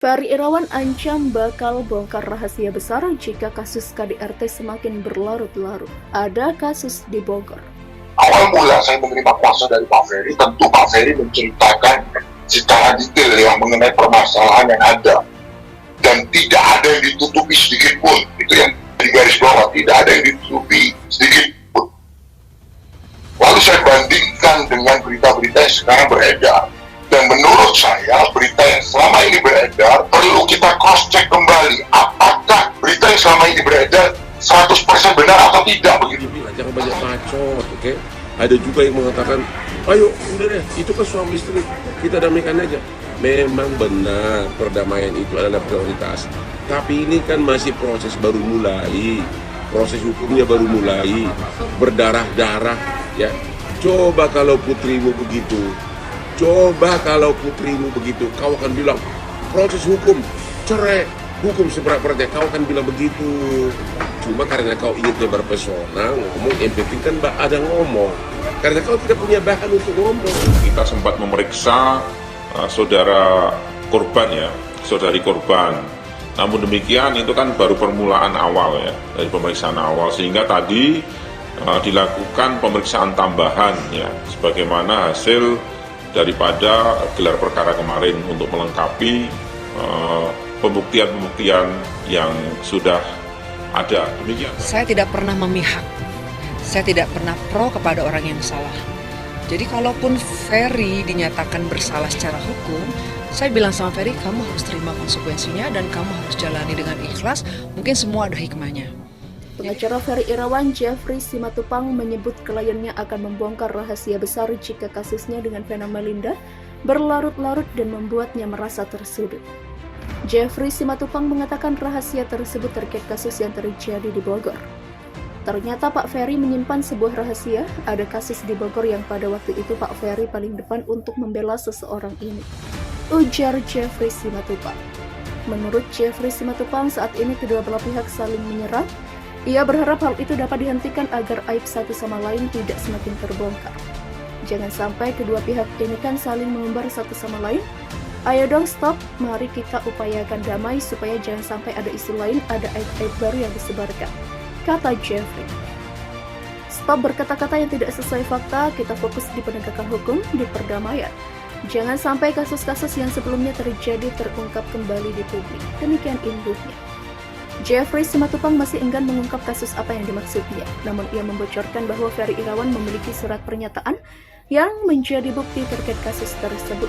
Ferry Irawan ancam bakal bongkar rahasia besar jika kasus KDRT semakin berlarut-larut. Ada kasus di Bogor. Awal mula saya menerima kuasa dari Pak Ferry, tentu Pak Ferry menceritakan secara detail yang mengenai permasalahan yang ada. Dan tidak ada yang ditutupi sedikit pun. Itu yang di garis bawah, tidak ada yang ditutupi sedikit pun. Lalu saya bandingkan dengan berita-berita yang sekarang beredar. Dan menurut saya, berita yang selama ini beredar, perlu kita cross-check kembali. Apakah berita yang selama ini beredar 100% benar atau tidak begitu? Jangan banyak bacot, oke? Ada juga yang mengatakan, ayo udah deh, itu kan suami istri, kita damaikan aja. Memang benar perdamaian itu adalah prioritas. Tapi ini kan masih proses baru mulai, proses hukumnya baru mulai, berdarah-darah, ya. Coba kalau putrimu begitu, kau akan bilang proses hukum, cerai, hukum seberat-beratnya, kau akan bilang begitu. Cuma karena kau ingin lebar pesona, ngomong, yang penting kan ada ngomong. Karena kau tidak punya bahan untuk ngomong. Kita sempat memeriksa saudara korban ya, saudari korban. Namun demikian itu kan baru permulaan awal ya, dari pemeriksaan awal. Sehingga tadi dilakukan pemeriksaan tambahan ya, sebagaimana hasil daripada gelar perkara kemarin untuk melengkapi pembuktian-pembuktian yang sudah ada. Demikian. Saya tidak pernah memihak, saya tidak pernah pro kepada orang yang salah. Jadi kalaupun Ferry dinyatakan bersalah secara hukum, saya bilang sama Ferry, kamu harus terima konsekuensinya dan kamu harus jalani dengan ikhlas. Mungkin semua ada hikmahnya. Pengacara Ferry Irawan, Jeffrey Simatupang, menyebut kliennya akan membongkar rahasia besar jika kasusnya dengan Vena Melinda berlarut-larut dan membuatnya merasa tersudut. Jeffrey Simatupang mengatakan rahasia tersebut terkait kasus yang terjadi di Bogor. Ternyata Pak Ferry menyimpan sebuah rahasia, ada kasus di Bogor yang pada waktu itu Pak Ferry paling depan untuk membela seseorang ini, ujar Jeffrey Simatupang. Menurut Jeffrey Simatupang, saat ini kedua belah pihak saling menyerang. Ia berharap hal itu dapat dihentikan agar aib satu sama lain tidak semakin terbongkar. Jangan sampai kedua pihak ini kan saling mengumbar satu sama lain. Ayo dong stop, mari kita upayakan damai supaya jangan sampai ada isu lain, ada aib-aib baru yang disebarkan, kata Jeffrey. Stop berkata-kata yang tidak sesuai fakta, kita fokus di penegakan hukum, di perdamaian. Jangan sampai kasus-kasus yang sebelumnya terjadi terungkap kembali di publik. Demikian imbuhnya. Jeffrey Simatupang masih enggan mengungkap kasus apa yang dimaksudnya, namun ia membocorkan bahwa Ferry Irawan memiliki surat pernyataan yang menjadi bukti terkait kasus tersebut.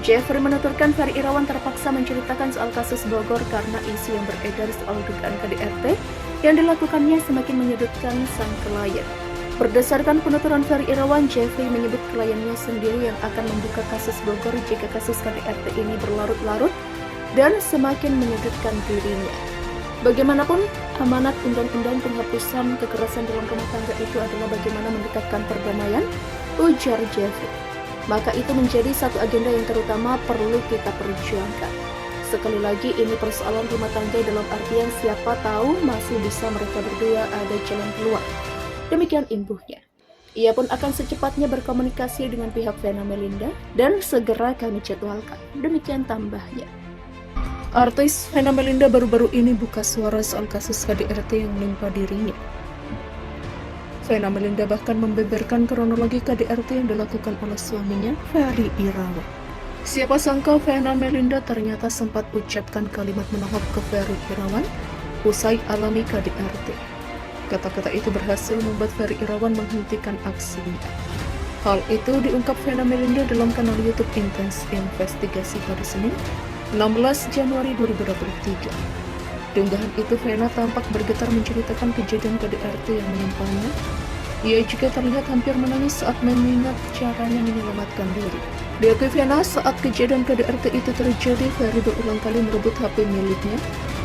Jeffrey menuturkan Ferry Irawan terpaksa menceritakan soal kasus Bogor karena isu yang beredar soal dugaan KDRT yang dilakukannya semakin menyudutkan sang klien. Berdasarkan penuturan Ferry Irawan, Jeffrey menyebut kliennya sendiri yang akan membuka kasus Bogor jika kasus KDRT ini berlarut-larut dan semakin menyudutkan dirinya. Bagaimanapun, amanat undang-undang penghapusan kekerasan dalam rumah tangga itu adalah bagaimana mendekatkan perdamaian, ujar Jeffrey. Maka itu menjadi satu agenda yang terutama perlu kita perjuangkan. Sekali lagi, ini persoalan rumah tangga dalam artian siapa tahu masih bisa mereka berdua ada jalan keluar. Demikian imbuhnya. Ia pun akan secepatnya berkomunikasi dengan pihak Vena Melinda dan segera kami jadwalkan. Demikian tambahnya. Artis Vena Melinda baru-baru ini buka suara soal kasus KDRT yang menimpa dirinya. Vena Melinda bahkan membeberkan kronologi KDRT yang dilakukan oleh suaminya, Ferry Irawan. Siapa sangka Vena Melinda ternyata sempat ucapkan kalimat menohok ke Ferry Irawan usai alami KDRT. Kata-kata itu berhasil membuat Ferry Irawan menghentikan aksinya. Hal itu diungkap Vena Melinda dalam kanal YouTube Intens Investigasi pada Senin, 16 Januari 2023. Di unggahan itu, Vena tampak bergetar menceritakan kejadian KDRT yang menimpanya. Ia juga terlihat hampir menangis saat mengingat caranya menyelamatkan diri. Diakui Vena, saat kejadian KDRT itu terjadi, Ferry berulang kali merebut HP miliknya.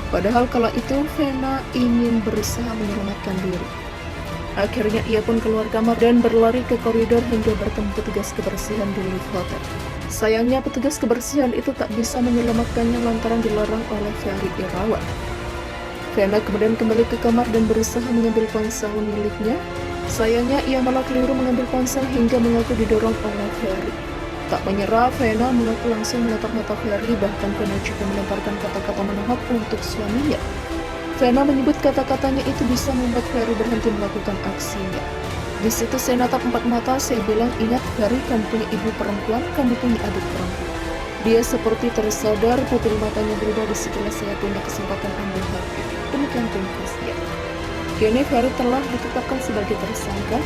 Padahal kala itu, Vena ingin berusaha menyelamatkan diri. Akhirnya ia pun keluar kamar dan berlari ke koridor hingga bertemu petugas kebersihan di lift hotel. Sayangnya petugas kebersihan itu tak bisa menyelamatkannya lantaran dilarang oleh Ferry Irawan. Vena kemudian kembali ke kamar dan berusaha mengambil ponsel miliknya. Sayangnya ia malah keliru mengambil ponsel hingga mengaku didorong oleh Ferry. Tak menyerah, Vena mengaku langsung menatap-natap Ferry, bahkan Vena juga melemparkan kata-kata menohok untuk suaminya. Vena menyebut kata-katanya itu bisa membuat Ferry berhenti melakukan aksinya. Di situ saya natap empat mata, saya bilang, ingat Ferry, kamu punya ibu perempuan, kamu punya adik perempuan. Dia seperti tersadar, pupil matanya berubah. Disitulah saya punya kesempatan ambil hati. Demikian ringkasnya. Kini Ferry telah ditetapkan sebagai tersangka.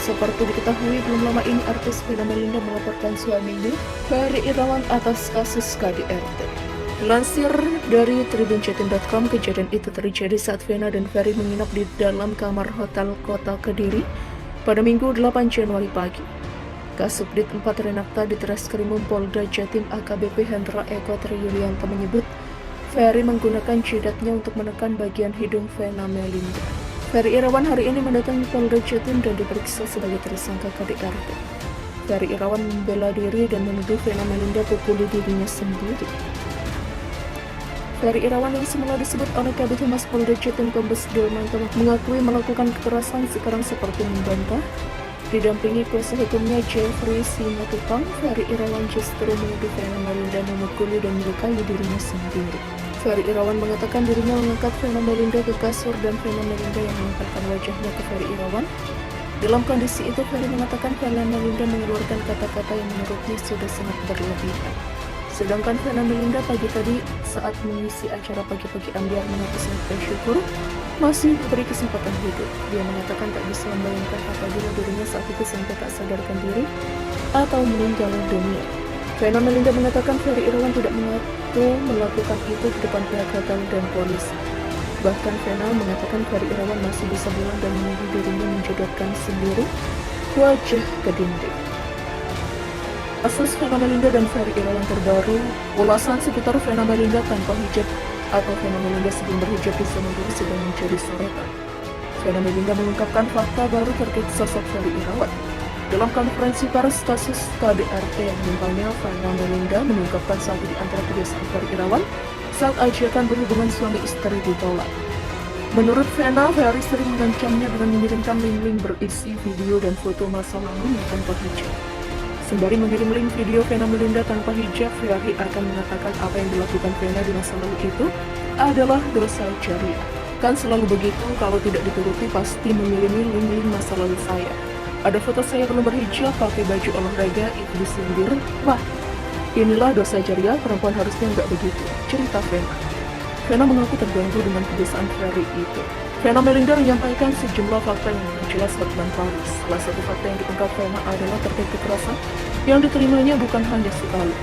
Seperti diketahui, belum lama ini artis Vena Melinda melaporkan suaminya, Ferry Irawan, atas kasus KDRT. Lansir dari tribunjatim.com, kejadian itu terjadi saat Vena dan Ferry menginap di dalam kamar hotel Kota Kediri pada Minggu 8 Januari pagi. Kasubdit 4 Renakta di Treskrimum Polda Jatim AKBP Hendra Eko Triyulianto menyebut Ferry menggunakan jidatnya untuk menekan bagian hidung Vena Melinda. Ferry Irawan hari ini mendatangi Polda Jatim dan diperiksa sebagai tersangka KDRT. Ferry Irawan membela diri dan menuduh Vena Melinda pukuli dirinya sendiri. Ferry Irawan yang semula disebut oleh Kabid Humas Polda Jatim Kombes Darmanto mengakui melakukan kekerasan, sekarang seperti membantah. Didampingi kuasa hukumnya Jeffrey Simatupang, Ferry Irawan justru menuduh Vena Melinda memukuli dan melukai dirinya sendiri. Ferry Irawan mengatakan dirinya mengangkat Vena Melinda ke kasur dan Vena Melinda yang menempelkan wajahnya ke Ferry Irawan. Dalam kondisi itu, Ferry mengatakan Vena Melinda mengeluarkan kata-kata yang menurutnya sudah sangat berlebihan. Sedangkan Vena Melinda pagi tadi saat mengisi acara Pagi-Pagi Ambiar mengaku sangat bersyukur masih diberi kesempatan hidup. Dia mengatakan tak bisa membayangkan apabila dirinya saat itu sampai tak sadarkan diri atau meninggal dunia. Vena Melinda mengatakan Ferry Irawan tidak mengaku melakukan itu di depan pihak hotel dan polisi. Bahkan Vena mengatakan Ferry Irawan masih bisa bilang dan menuduh dirinya menjodohkan sendiri wajah ke dinding. Kasus Vena Melinda dan Ferry Irawan terbaru, ulasan seputar Vena Melinda tanpa hijab atau Vena Melinda sebelum berhijab di zaman dulu sedang menjadi sorotan. Vena Melinda mengungkapkan fakta baru terkait sosok Ferry Irawan. Dalam konferensi pers kasus KDRT yang menimpanya, Vena Melinda mengungkapkan saat di antara kebiasaan Ferry Irawan saat ajakan berhubungan suami istri ditolak. Menurut Vena, Ferry sering mengancamnya dengan mengirimkan link-link berisi video dan foto masa lalu tanpa hijab. Sembari mengirim link video Vena Melinda tanpa hijab, Ferry akan mengatakan apa yang dilakukan Vena di masa lalu itu adalah dosa jariah. Kan selalu begitu, kalau tidak dituruti pasti mengirimi link-link masa lalu saya. Ada foto saya belum berhijab, pakai baju olahraga, itu disindir. Wah, inilah dosa jariah, perempuan harusnya nggak begitu, cerita Vena. Vena mengaku terganggu dengan kebiasaan Ferry itu. Vena Melinda menyampaikan sejumlah fakta yang jelas Hotman Paris. Salah satu fakta yang diungkap Vena adalah terkait kekerasan yang diterimanya bukan hanya sekali.